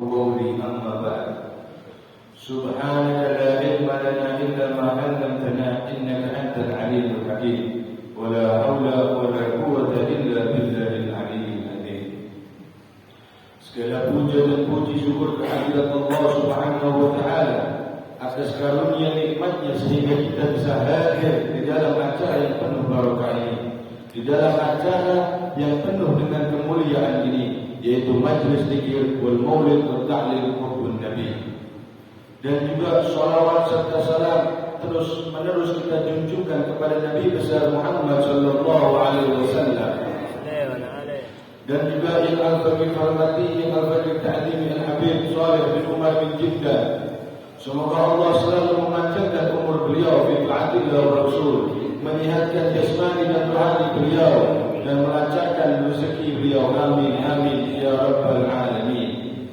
قولي أما بعد سبحانك لا علم لنا إلا ما علمتنا إنك أنت العليم الحكيم ولا حول ولا قوة إلا بالله العلي العظيم. Segala puja dan puji syukur kehadirat Allah Subhanahu wa taala atas karunia nikmatnya sehingga kita bisa hadir di dalam acara yang penuh barokah ini, di dalam acara yang penuh dengan kemuliaan ini, yaitu majlis zikir wal maulid wa ta'lil hubbun nabi. Dan juga salawat serta salam terus menerus kita junjungkan kepada Nabi besar Muhammad sallallahu alaihi wasallam. Dan juga yang al-faqih hormati, yang al-faqih ta'zimi al-habib Salih bin Umar bin Jiddah. Semoga Allah selalu memanjangkan umur beliau fi ta'atillah wa rasul, menyehatkan jasmani dan rohani beliau dan melancarkan rezeki beliau. Amin amin ya rabbal alamin.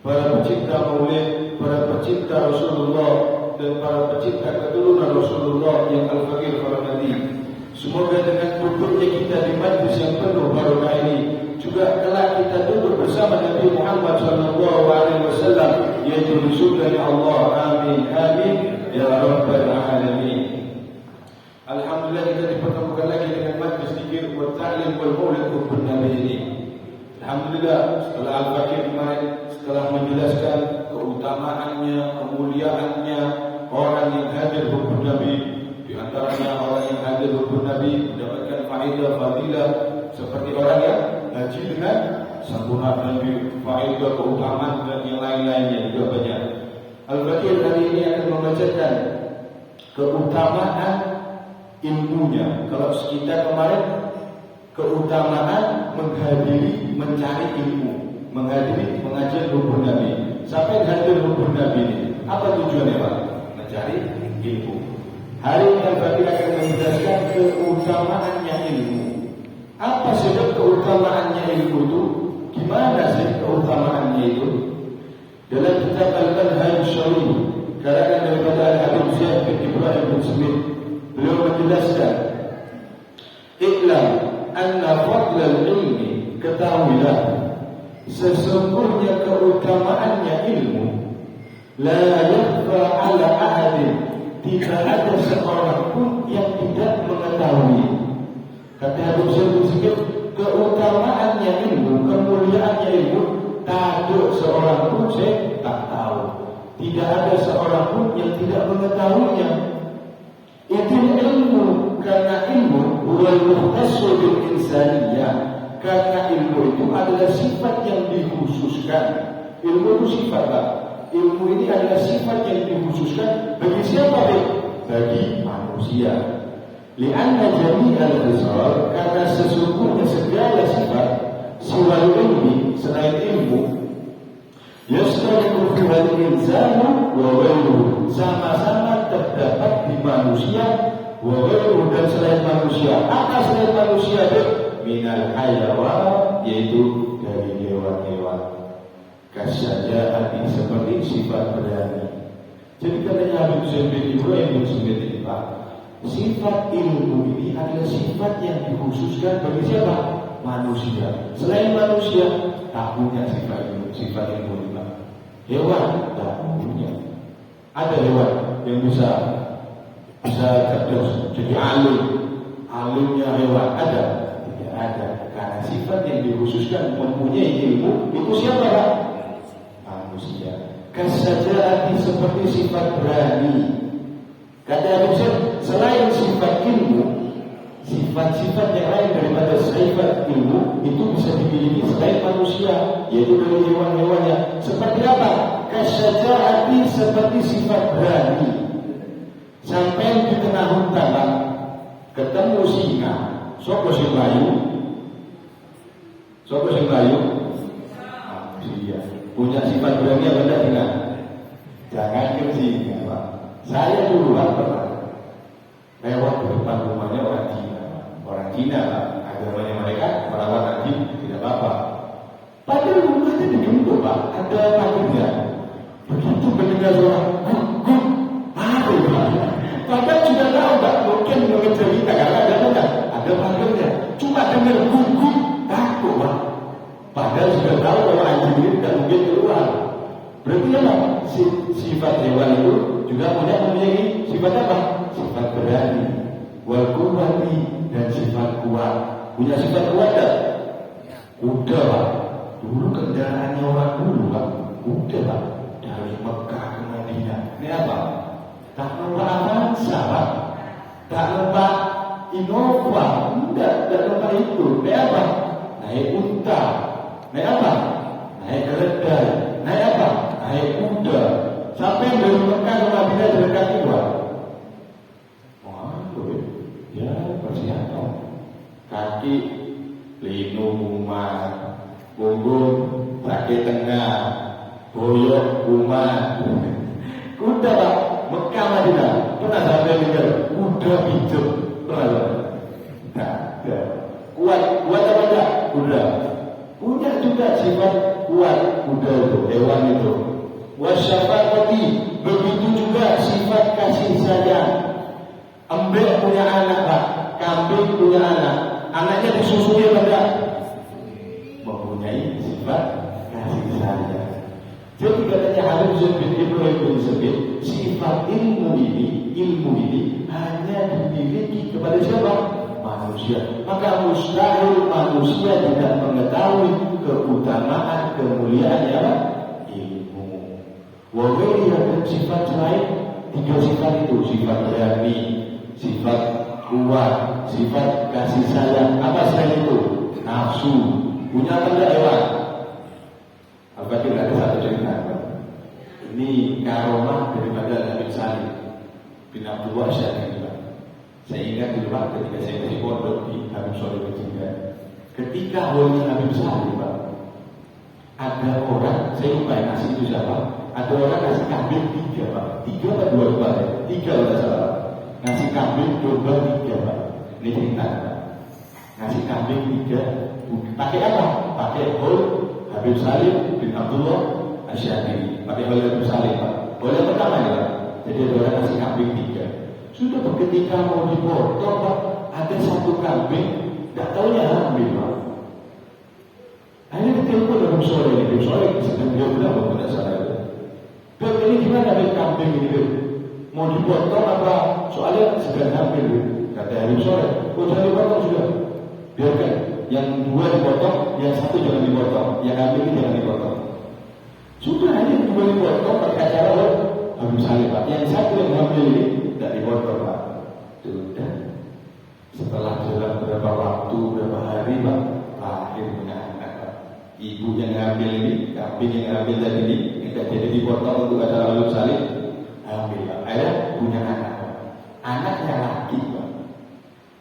Para pecinta maulid, para pecinta Rasulullah dan para pecinta keturunan Rasulullah yang al-faqih hormati, semoga dengan duduknya kita di majlis yang penuh barokah ini juga kelak kita duduk bersama Nabi Muhammad sallallahu alaihi wasallam, yaitu di surga Allah. Amin amin ya rabbal alamin. Alhamdulillah kita dipertemukan lagi dengan majlis zikir wa ta'lim wal maulid hubbun nabi ini. Alhamdulillah setelah al-faqih kemarin setelah menjelaskan keutamaannya, kemuliaannya orang yang hadir hubbun nabi, di antaranya orang yang hadir hubbun nabi mendapatkan faedah fadilah seperti orang yang haji dengan sempurna Nabi, faedah keutamaan dan yang lain-lainnya juga banyak. Al-Faqih hari ini akan membacakan keutamaan ilmunya. Kalau kita kemarin keutamaan menghadiri, mencari ilmu, menghadiri pengajian hubbun Nabi. Sampai hadir hubbun Nabi ini, apa tujuannya Pak? Mencari ilmu. Hari ini Al-Faqih akan menjelaskan keutamaannya ilmu. Apa sebab keutamaannya ilmu itu? Gimana sih keutamaannya itu? Dalam kitab Al-Manhaj Syarih karangan daripada Al-Habib Zaid bin Ibrahim bin Smith, beliau menjelaskan, "Iklam anna fadlal ilmi", ketahuilah sesungguhnya keutamaannya ilmu, la yakhfa ala ahadin, tidak ada seorang pun yang tidak mengetahui. Kata Habib Zaid bin Smith, keutamaannya ilmu, kemuliaannya ilmu, tak ada seorang pun saya tak tahu. Tidak ada seorang pun yang tidak mengetahuinya. Itu ilmu, karena ilmu wal muhtassu bil insaniyah, karena ilmu itu adalah sifat yang dikhususkan. Ilmu itu sifat, Pak. Ilmu ini adalah sifat yang dikhususkan bagi siapa? Bagi manusia. Lianna jami'al khisal, karena sesungguhnya segala sifat siwal ilmi, selain ilmu, yastariku fihal insanu wa ghairuhu, sama-sama terdapat di manusia, wa ghairuhu, dan selain manusia. Apa selain manusia? Minal hayawan, yaitu dari hewan-hewan. Kasyaja'ati, seperti sifat berani. Jadi katanya Habib Zaid bin Ibrahim bin Smith ini, Pak, sifat ilmu ini adalah sifat yang dikhususkan bagi siapa? Manusia. Selain manusia tak punya sifat ilmu ini. Hewan tak punya. Ada hewan yang bisa cerdas, jadi alimnya hewan ada? Tidak ada. Karena sifat yang dikhususkan mempunyai ilmu itu siapa, Pak? Manusia. Kasaja'ati, seperti sifat berani. Kata Habib Zaid, selain sifat ilmu, sifat-sifat yang lain daripada sifat ilmu itu bisa dimiliki selain manusia, yaitu dari hewan-hewannya. Seperti apa? Kasyaja'ati, seperti sifat berani. Sampai di tengah hutan, Pak, ketemu singa. Sopo sing layu? Sopo sing layu? Manusia. Punya sifat berani apa tidak? Jangan ke singa, Pak. Saya dulu pernah lewat di depan rumahnya orang Cina. Orang Cina, agamanya mereka merawat anjing tidak apa-apa. Padahal rumahnya digembok, Pak, ada pagernya. Begitu mendengar suara guguk, ada, Pak. Padahal sudah tahu, Pak, mungkin mengejar kita karena ada pagernya. Cuma dengar guguk, takut, Pak. Padahal sudah tahu kalau anjing ini tidak mungkin keluar. Berarti apa? Sifat hewan itu juga mempunyai sifat apa? Sifat berani, wal quwwati, dan sifat kuat. Punya sifat kuat tak? Kuda Pak. Dulu kendaraannya orang dulu Pak. Kuda Pak. Dari Mekah ke Madinah. Ini apa? Tak lupa Avanza Pak. Tak lupa Innova. Tidak lupa itu. Ini apa? Naik unta. Naik apa? Naik keledai. Naik apa? Naik kuda. Sampai dari Mekah ke Madinah jalan kaki Pak. Waduh, ya persiapan. Kaki linu umat, punggung kaki tengah, boyok umat. Kuda Pak, Mekah Madinah. Pernah sampai dengar kuda pijem? Pernah? Tidak. Kuat apa enggak? Kuda. Punya juga sifat kuat kuda itu, hewan itu. Wasyafaqati, begitu juga sifat kasih sayang. Embek punya anak Pak, kambing punya anak. Anaknya disusui pada mempunyai sifat kasih sayang. Jadi katanya Habib bin Ibrahim bin Zabir, sifat ilmu ini hanya dimiliki kepada siapa? Manusia. Maka mustahil manusia tidak mengetahui keutamaan kemuliaan apa? Ilmu. Walaupun ada sifat lain, 3 sifat itu, sifat berani, sifat kuat, sifat kasih sayang. Apa selain itu? Nafsu. Punya apa enggak hewan? Al-Fakir ada satu cerita. Ini karomah daripada Nabi Salim bin Abdullah Syahid. Saya ingat dulu Pak, ketika saya masih pondok di Habib Soleh juga. Ketika haulnya Habib Salim Pak, ada orang, saya lupa ngasih itu siapa? Ada orang ngasih kambing 3 Pak. 3 atau 2 Pak? 3 kalau salah. Ngasih kambing domba 3 Pak. Ini cerita Pak. Ngasih kambing 3. Pakai apa? Pakai hol Habib Salim bin Abdullah Asyadiri. Pakai hol Habib Salim Pak. Hol yang pertama ya Pak. Jadi ada orang ngasih kambing 3. Sudah ketika mau dipotong Pak, ada 1 kambing, tidak tahu ya hamil Pak. Akhirnya ditelepon Habib Soleh. Habib Soleh sedang dia bilang apa tidak salah itu. Beb, ini gimana Habib kambing ini Beb? Mau dipotong apa? Soalnya sedang hamil Beb. Kata Habib Soleh, oh jangan dipotong sudah. Biarkan, yang 2 dipotong, yang 1 jangan dipotong. Yang hamil ini jangan dipotong. Sudah hanya 2 dipotong pakai acara Habib Soleh Pak. Yang 1 yang hamil ini tidak dipotong Pak. Sudah. Setelah jalan berapa waktu, berapa hari Pak, lahir punya anak Pak. Ibu yang ngambil ini, kambing yang ngambil tadi ini, tidak jadi dipotong untuk acara Habib Salim, hamil Pak. Akhirnya punya anak Pak. Anaknya laki Pak.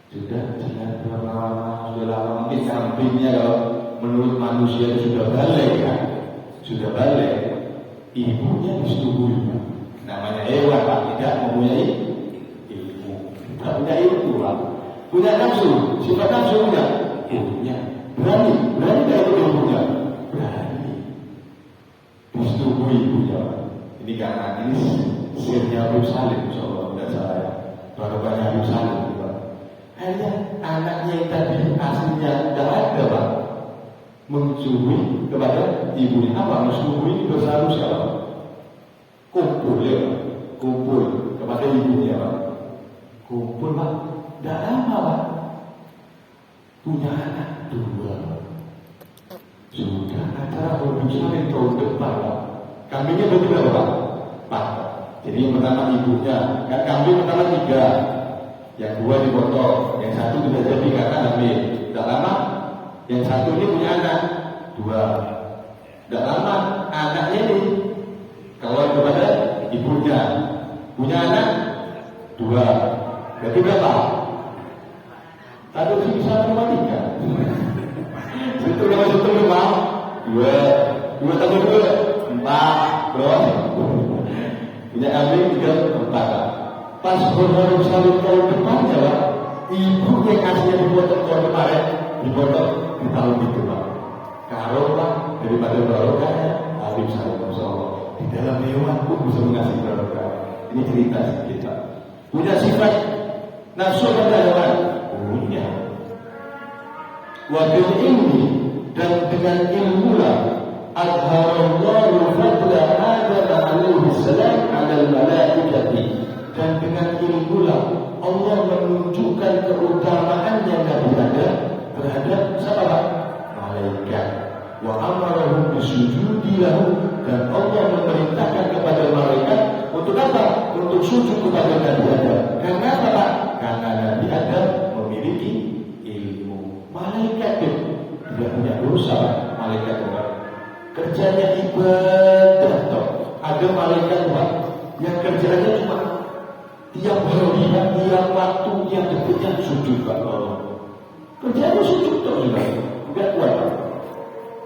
Sudah jalan berapa lama, sudah lama. Mungkin kambingnya kalau menurut manusia itu sudah balik kan, sudah balik. Ibunya disetujui Pak. Namanya hewan Pak, tidak mempunyai ilmu, tidak punya ilmu Pak. Punya nafsu, sifat nafsu punya? Punya. Berani tidak itu ilmunya? Berani. Disetujui ibunya Pak. Ini karena ini sirnya Habib Salim, insyaallah tidak salah ya. Barokahnya Habib Salim Pak. Hanya anaknya yang tadi aslinya tidak ada Pak, mencuri kepada ibunya. Apa? Mencuri dosa siapa? Kumpul ya Pak. Kumpul kepada ibunya Pak. Kumpul Pak. Tidak lama Pak. Punya anak 2. Sudah acara Habib Salim tahun depan Pak. Kambingnya berapa Pak? 4. Jadi yang pertama ibunya, kan kambing pertama 3, yang 2 dipotong, yang 1 tidak jadi karena hamil. Tidak lama, yang 1 ini punya anak 2. Tidak lama anaknya ini keluar kepada ibunya, punya anak 2. Berarti berapa? 1 bisa cuma 3. Situ nama situ memang 2 tambah 2 4 bro. Punya kambing 3 4. Pas Habib Salim tahun depannya Pak, ibu yang aslinya dipotong tahun kemarin dipotong di tahun itu Pak. Karomah daripada barokahnya Habib Salim insyaallah. Di dalam hewan pun bisa mengasih barokah. Ini cerita sedikit Pak. Punya sifat nafsu pada hewan? Punya. Wabil ilmi, dan dengan ilmulah adharallahu fadla menunjukkan keutamaannya Nabi Adam terhadap siapa? Malaikat. Wa amarahum bisujudi lahu, dan Allah memerintahkan kepada malaikat untuk apa? Untuk sujud kepada Nabi Adam. Karena apa? Karena Nabi Adam memiliki ilmu. Malaikat itu tidak punya dosa, malaikat itu kerjanya ibadah toh. Ada malaikat yang kerjanya cuma tiap hari, tiap waktu, tiap detiknya sujud Pak Allah. Kerjanya sujud toh juga, tidak kuat.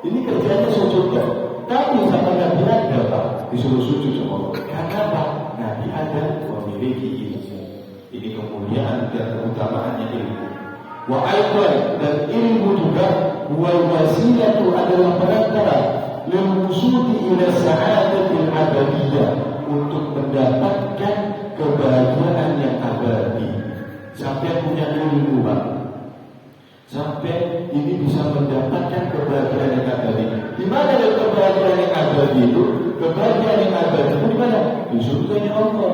Ini kerjanya sujud toh. Tapi sama Nabi Adam Pak disuruh sujud sama Allah. Karena Pak Nabi Adam memiliki ilmu. Ini kemuliaan dan keutamaannya ilmu. Wa aidan, dan ilmu juga wal wasilatu adalah perantara lil wusuli ila sa'adatil abadiyah, untuk mendapatkan kebahagiaan yang abadi. Sampai punya ilmu Pak, sampai ini bisa mendapatkan kebahagiaan yang abadi. Di mana ada kebahagiaan yang abadi itu? Kebahagiaan yang abadi itu di mana? Di surganya Allah.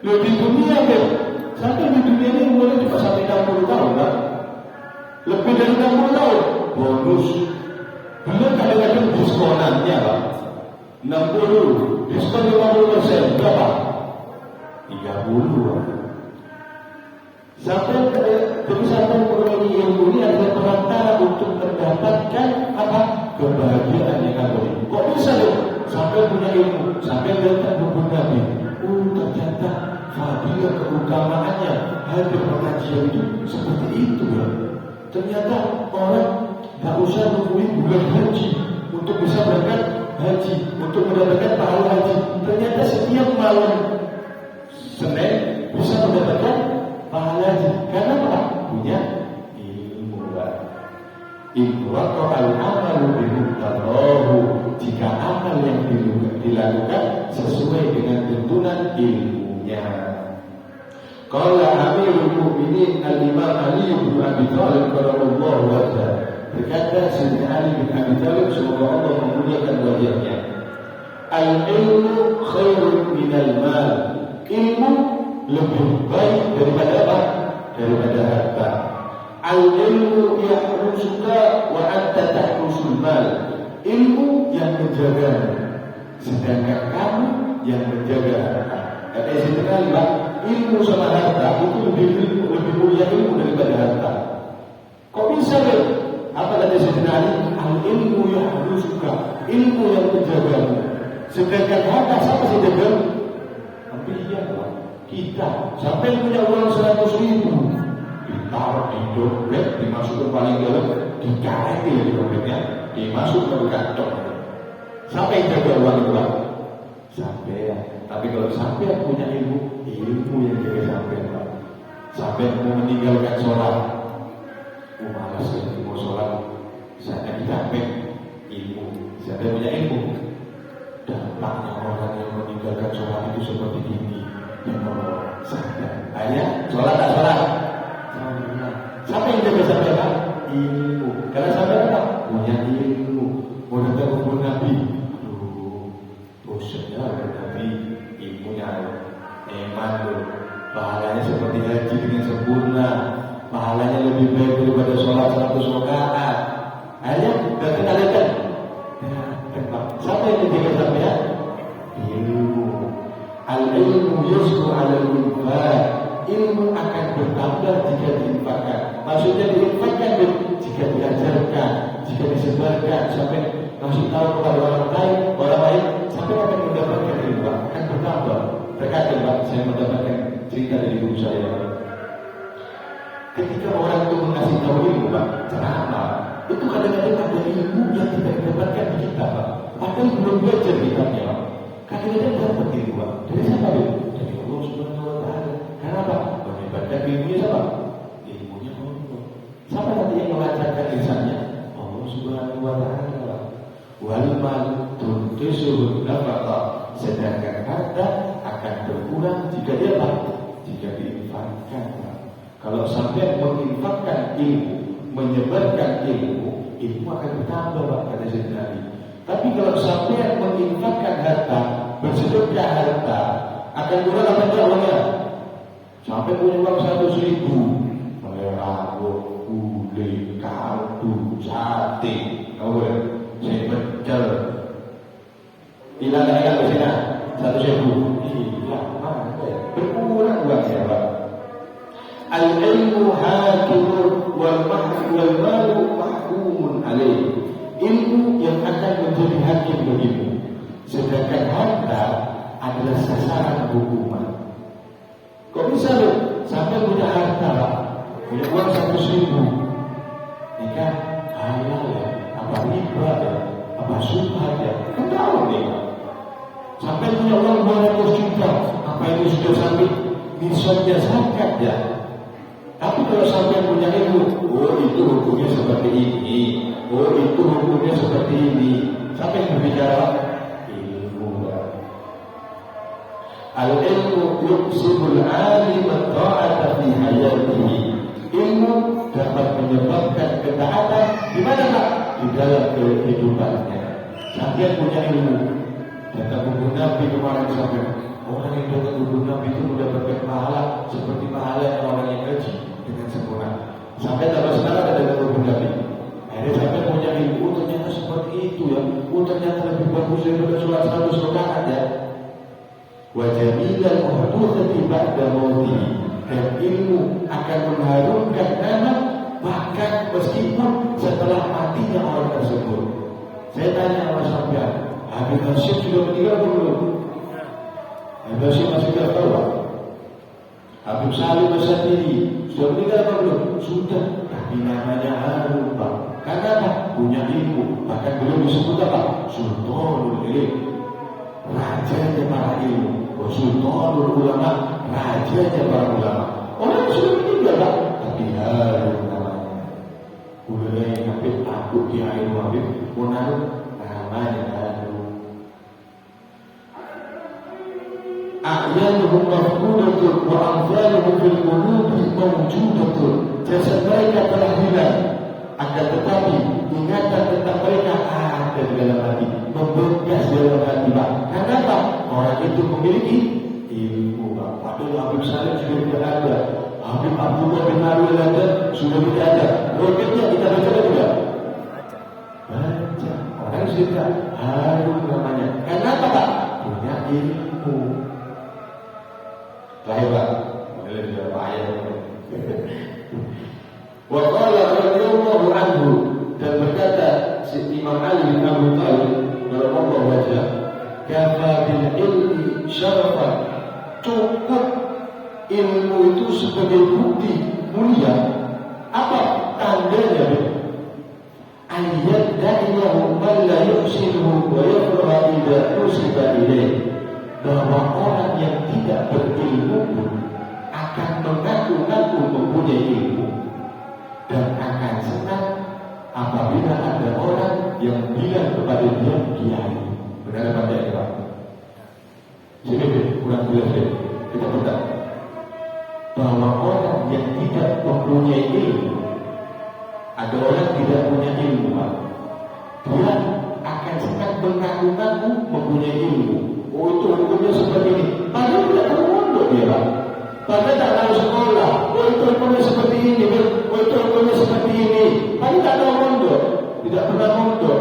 Di dunia kan? Sampai di dunia ini mulai cuma sampai 60 tahun Pak. Lebih dari 60 tahun bonus. Belum kadang-kadang diskonannya Pak 60, diskon 50%, berapa? 30. Sampai mengenai ilmu ini adalah perantara untuk mendapatkan apa? Kebahagiaan yang abadi. Kok bisa loh? Sampai punya ilmu, sampai datang buku Nabi. Ternyata fadilah keutamaannya hadir pengajian itu seperti itu ya. Ternyata orang tak usah nungguin bulan haji untuk bisa berangkat haji, untuk mendapatkan pahala haji. Ternyata setiap malam Senin bisa mendapatkan pahala haji. Karena apa? Punya ilmu. Iqra al-amalu bimuqtadahu, jika amal yang dilakukan sesuai dengan tuntunan ilmunya. Qala Amirul Mukminin Al-Imam Ali bin Abi Thalib radhiyallahu anhu, berkata Sayyidina Ali bin Abi Thalib, semoga Allah memuliakan wajahnya, al-ilmu khairun minal mal, ilmu lebih baik daripada apa? Daripada harta. Al-ilmu yahrusuka wa anta tahrusul mal, ilmu yang menjaga, sedangkan kamu yang menjaga harta. Kata Sayyidina Ali, ilmu sama harta itu lebih mulia ilmu daripada harta. Kok bisa deh? Apa kata Sayyidina Ali? Al-ilmu yahrusuka, ilmu yang menjagamu, sedangkan harta siapa sih jaga? Ambiya kita. Sampai punya uang 100.000 ditaruh di dompet, dimasukkan paling dalam, dikaret di dompetnya, dimasukkan ke kantong. Sampai jaga uang itu Pak? Sampai ya. Tapi kalau sampai punya ilmu yang jaga sampai Pak. Sampai mau meninggalkan sholat, malas ya mau sholat, saya capek ilmu. Sampai punya ilmu, dampaknya orang yang meninggalkan sholat itu seperti ini. Yang mau sadar, ayah sholat tak sholat. Siapa yang jaga sampai Pak? Ilmu. Karena sampai apa? Punya ilmu. Mau datang kumpul Nabi, bosannya ada Nabi, ilmunya eman loh. Pahalanya seperti haji dengan sempurna. Pahalanya lebih baik daripada sholat 100 rakaat. Ayah datang kalian. Siapa yang dijaga sampai ya? Ilmu. Al-ilmu yusru al-infaq, ilmu akan bertambah jika diinfakkan. Maksudnya diinfakkan jika diajarkan, jika disebarkan, sampai kasih tahu kepada orang lain, sampai akan mendapatkan ilmu, akan bertambah. Terkadang Pak, saya mendapatkan cerita dari guru saya. Ketika orang itu mengasih tahu ilmu Pak, ceramah, itu kadang-kadang ada ilmu yang tidak didapatkan di kita Pak. Padahal belum belajar kitabnya Pak. Kadang-kadang dapat ilmu Pak. Dari siapa itu? Dari Allah Subhanahu wa Ta'ala. Karena apa? Menyebarkan ilmunya siapa? Ilmunya Allah. Siapa nanti yang melancarkan lisannya? Allah Subhanahu wa Ta'ala. Wal mal tuntisul nafaqah, sedangkan harta akan berkurang jika dia apa? Jika diinfakkan. Kalau sampai menginfakkan ilmu, menyebarkan ilmu, ilmu akan bertambah Pak, kata Sayyidina Ali. Tapi kalau sampai menginfakkan harta, bersedekah harta, akan kurang apa enggak uangnya? Sampai punya uang 100.000, rambut, gulai, kaldu, sate, saya pecel. Hilang ke sini 100.000. Iya, mana ya? Berkurang uangnya, Pak. Al-ilmu hakimun wal malu mahkumun alaih. Ilmu yang akan menjadi hakim bagimu, sedangkan harta adalah sasaran hukuman. Kok bisa loh sampai punya harta, Pak? Punya uang 100.000, ini kan halal ya, apa riba ya, apa subhat ya, kan tahu nih, Pak. Sampai punya uang 200 juta, apa ini sudah sampai nisabnya zakat ya. Tapi kalau sampai punya ilmu, oh itu hukumnya seperti ini, oh itu hukumnya seperti ini. Sampai berbicara ilmu. Al-ilmu yuksibul alim ta'ata fi hayatihi. Ilmu dapat menyebabkan ketaatan di mana, Pak? Di dalam kehidupannya. Sampai punya ilmu. Kata buku Nabi kemarin sampai orang yang datang buku Nabi itu mendapatkan pahala seperti pahala orang yang haji dengan sempurna. Sampai tak sekarang ada dalam buku Nabi. Akhirnya sampai punya ilmu, ternyata seperti itu ya. Ternyata lebih bagus daripada sholat 100 rakaat ya. Wajamilan muhdutsati ba'da mauti. Dan ilmu akan mengharumkan nama bahkan meskipun setelah matinya orang tersebut. Saya tanya sama sampean, Habib Hasyim sudah meninggal belum? Habib Hasyim masih tidak tahu. Habib Salim Al-Satiri sudah meninggal belum? Sudah. Tapi namanya harum, Pak. Karena apa? Punya ilmu. Bahkan belum disebut apa? Sultanul Ilm, rajanya para ilmu. Sultanul Ulama, rajanya para ulama. Orang sudah meninggal, Pak. Tapi harum namanya. Udah Habib takut dia ilmu Habib. Menaruh namanya harum. A'yanuhum mafkudatun wa amthaluhum fil qulubi mawjudatun. Jasad mereka telah hilang, akan tetapi ingatan tentang mereka ada di dalam hati, membekas dalam hati, Pak. Kenapa? Orang itu memiliki ilmu, Pak. Padahal Habib Salim sudah tidak ada, Habib Abdullah bin Arul ada, sudah tidak ada. Roketnya kita baca tidak? Baca. Orang sudah harum namanya. Kenapa, Pak? Punya ilmu. Lahir, Pak. Boleh tidak ayat. Wa qala radhiyallahu anhu, dan berkata si Imam Ali bin Abi Thalib radhiyallahu anhu, kafa bil ilmi syarafan. Cukup ilmu itu sebagai bukti mulia. Apa tandanya? Ayat da'iyahu man la yuhsinuhu wa yafraha idza nusiba ilayhi. Bahwa orang yang tidak berilmu pun akan mengaku-ngaku mempunyai ilmu dan akan senang apabila ada orang yang bilang kepada dia kiai. Benar apa tidak, Pak? Sini kurang jelas ya. Kita berkata bahwa orang yang tidak mempunyai ilmu, ada orang tidak punya ilmu, Pak. Dia akan senang mengaku-ngaku mempunyai ilmu. Oh itu hukumnya seperti ini. Padahal tidak tahu mondok dia, Pak. Padahal tak tahu sekolah. Oh itu hukumnya seperti ini. Oh itu hukumnya seperti ini. Padahal tak tahu mondok, tidak pernah mondok.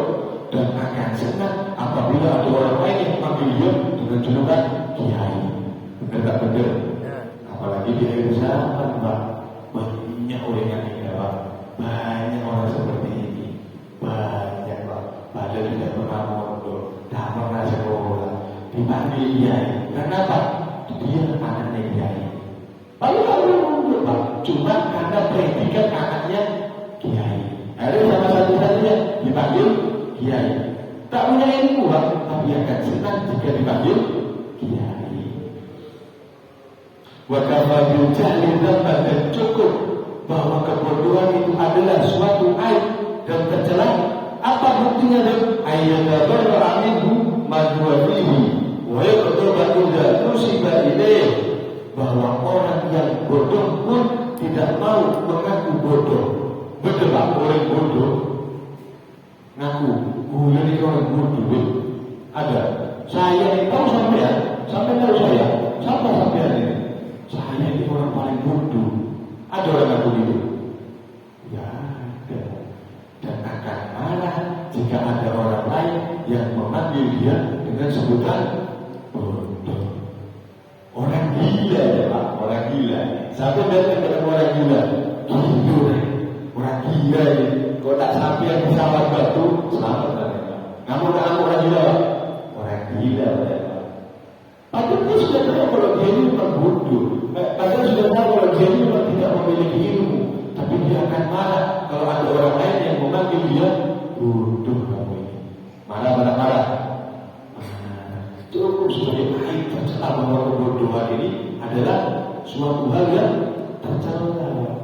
Dan akan senang apabila ada orang lain yang panggil dia dengan julukan kiai. Benar tak benar? Apalagi di akhir zaman, Pak. Banyak orang yang tidak, Pak. Banyak orang seperti ini. Banyak, Pak. Padahal tidak pernah mondok, tak pernah sekolah. Dipanggil kiai. Kenapa? Dia anaknya kiai. Lalu kalau mundur, Pak, cuma karena predikat anaknya kiai. Ada sama satu-satunya dipanggil kiai. Tak punya ilmu, Pak, tapi akan senang jika dipanggil kiai. Wa kafa bil jahli dzamban, dan cukup bahwa kebodohan itu adalah suatu aib dan tercela. Apa buktinya? Dan ayyadabarra minhu madwafihi wa yaqdaba idza nusiba ilayhi. Bahwa orang yang bodoh pun tidak mau mengaku bodoh. Betul, Pak, orang bodoh ngaku, ini orang bodoh. Ada. Saya ini tahu sampai tahu saya. Siapa sampai ini? Saya ini orang paling bodoh. Ada orang ngaku gitu? Ya ada. Dan akan marah jika ada orang lain yang memanggil dia dengan sebutan bodoh. Orang gila ya Pak, orang gila. Sampai datang ke orang gila, gila, orang gila ini. Kalau tak sampai yang bisa batu, selamat lah. Kamu orang gila, orang gila ya Pak. Padahal dia sudah tahu kalau dia ini memang bodoh. Padahal sudah tahu kalau dia ini memang tidak memiliki ilmu. Tapi dia akan marah kalau ada orang lain yang memanggil dia bodoh kamu ini. Marah. Itu sebagai aib tercela bahwa kebodohan ini adalah suatu hal yang tercela.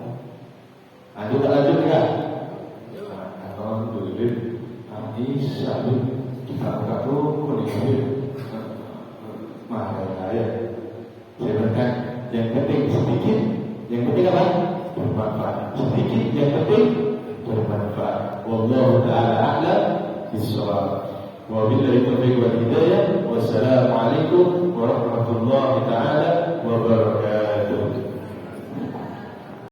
Lanjut ya. Alhamdulillah. Bisa kita buka dulu kondisi ya. Saya berkata yang penting sedikit, yang penting apa? Bermanfaat. Sedikit, yang penting bermanfaat. Wallahu ta'ala a'lam bis-shawab. Wabillahi taufiq wal hidayah. Wassalamualaikum warahmatullahi taala wabarakatuh.